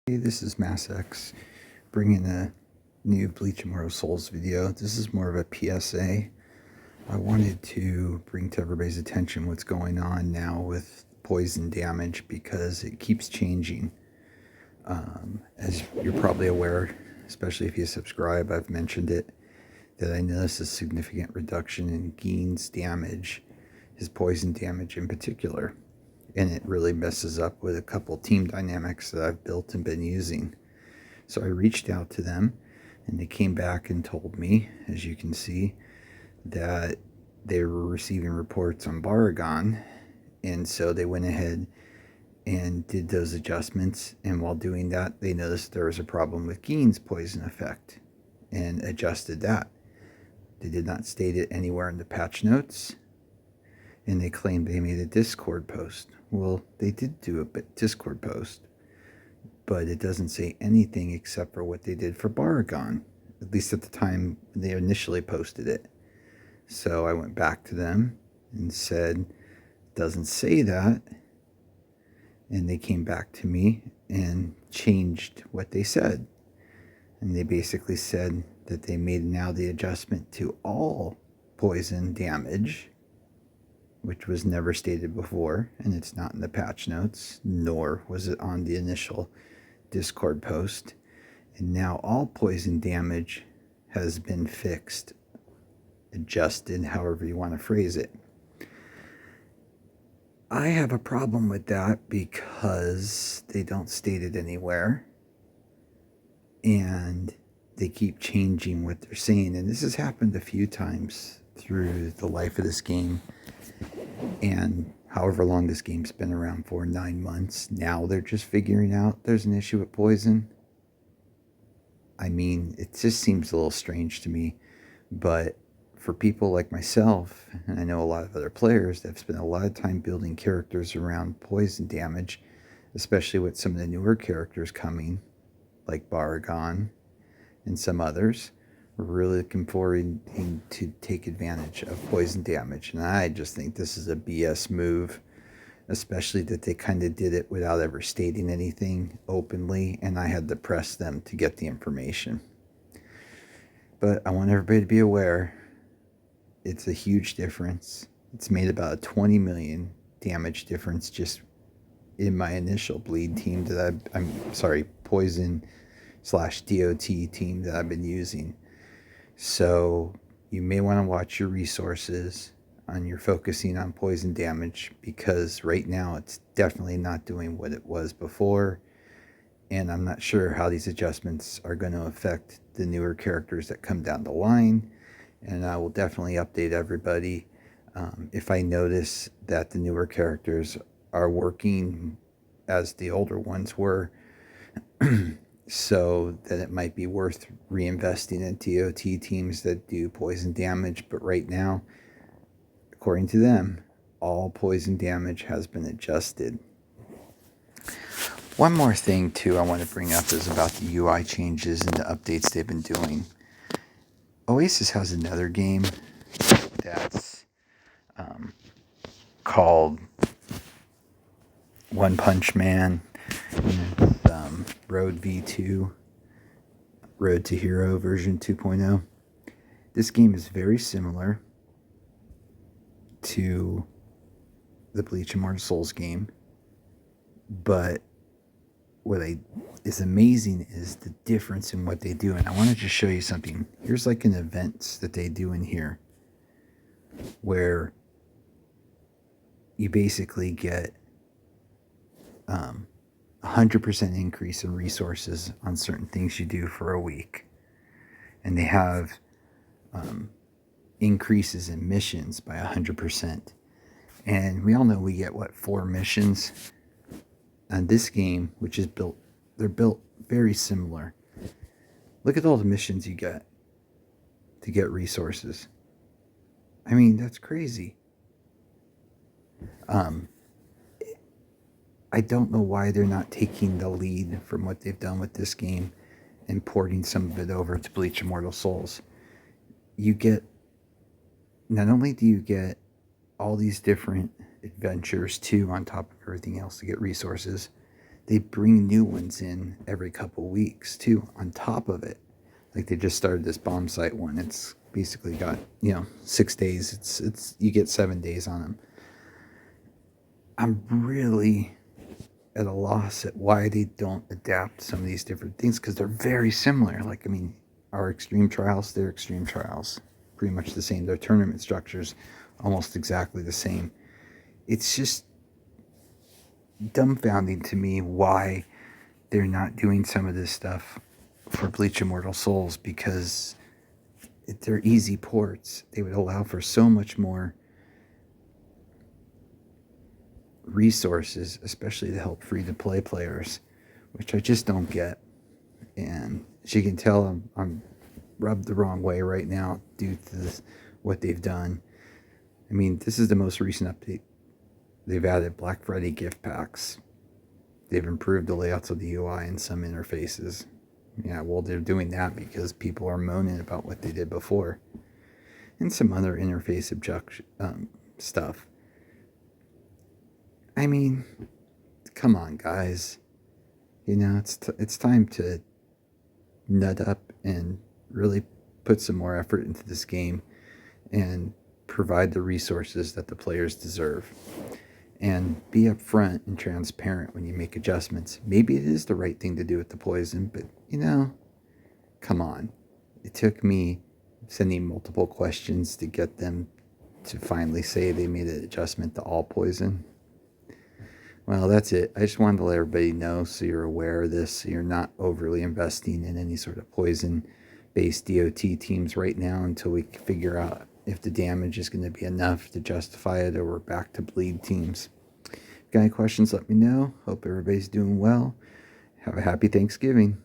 Hey, this is MassX bringing a new Bleach Immortal Souls video. This is more of a PSA. I wanted to bring to everybody's attention what's going on now with poison damage because it keeps changing. As you're probably aware, especially if you subscribe, I've mentioned it, that I noticed a significant reduction in Gein's damage, his poison damage in particular. And it really messes up with a couple team dynamics that I've built and been using. So I reached out to them, and they came back and told me, as you can see, that they were receiving reports on Baraggan, and so they went ahead and did those adjustments, and while doing that, they noticed there was a problem with Gein's poison effect, and adjusted that. They did not state it anywhere in the patch notes, and they claimed they made a Discord post. Well, they did do a Discord post, but it doesn't say anything except for what they did for Baraggan, at least at the time they initially posted it. So I went back to them and said, doesn't say that. And they came back to me and changed what they said. And they basically said that they made now the adjustment to all poison damage, which was never stated before, and it's not in the patch notes, nor was it on the initial Discord post. And now all poison damage has been fixed, adjusted, however you want to phrase it. I have a problem with that because they don't state it anywhere, and they keep changing what they're saying. And this has happened a few times through the life of this game, and however long this game's been around for, 9 months. Now they're just figuring out there's an issue with poison. I mean, it just seems a little strange to me, but for people like myself, and I know a lot of other players that have spent a lot of time building characters around poison damage, especially with some of the newer characters coming, like Baraggan and some others, we're really looking forward to take advantage of poison damage. And I just think this is a BS move, especially that they kind of did it without ever stating anything openly, and I had to press them to get the information. But I want everybody to be aware, it's a huge difference. It's made about a 20 million damage difference just in my initial bleed team that poison / DOT team that I've been using. So you may want to watch your resources on your focusing on poison damage, because right now it's definitely not doing what it was before, and I'm not sure how these adjustments are going to affect the newer characters that come down the line. And I will definitely update everybody if I notice that the newer characters are working as the older ones were. So that it might be worth reinvesting in DOT teams that do poison damage. But right now, according to them, all poison damage has been adjusted. One more thing too I want to bring up is about the UI changes and the updates they've been doing. Oasis has another game that's called One Punch Man. It's Road V2, Road to Hero version 2.0. This game is very similar to the Bleach Immortal Souls game, but what is amazing is the difference in what they do. And I want to just show you something. Here's like an events that they do in here where you basically get 100% increase in resources on certain things you do for a week. And they have increases in missions by 100%. And we all know we get, 4 missions? On this game, which is they're built very similar. Look at all the missions you get to get resources. I mean, that's crazy. I don't know why they're not taking the lead from what they've done with this game and porting some of it over to Bleach Immortal Souls. Not only do you get all these different adventures too on top of everything else to get resources, they bring new ones in every couple weeks too, on top of it. Like they just started this bomb site one. It's basically got, 6 days. It's you get 7 days on them. I'm really at a loss at why they don't adapt some of these different things, because they're very similar. Like, I mean, our extreme trials, their extreme trials, pretty much the same. Their tournament structures almost exactly the same. It's just dumbfounding to me why they're not doing some of this stuff for Bleach Immortal Souls, because they're easy ports. They would allow for so much more resources, especially to help free-to-play players, which I just don't get. And as you can tell, I'm rubbed the wrong way right now due to what they've done. I mean, this is the most recent update. They've added Black Friday gift packs. They've improved the layouts of the UI and some interfaces. Yeah, well, they're doing that because people are moaning about what they did before. And some other interface stuff. I mean, come on, guys. It's time to nut up and really put some more effort into this game and provide the resources that the players deserve. And be upfront and transparent when you make adjustments. Maybe it is the right thing to do with the poison, but come on. It took me sending multiple questions to get them to finally say they made an adjustment to all poison. Well, that's it. I just wanted to let everybody know so you're aware of this, so you're not overly investing in any sort of poison-based DOT teams right now until we figure out if the damage is going to be enough to justify it, or we're back to bleed teams. If you got any questions, let me know. Hope everybody's doing well. Have a happy Thanksgiving.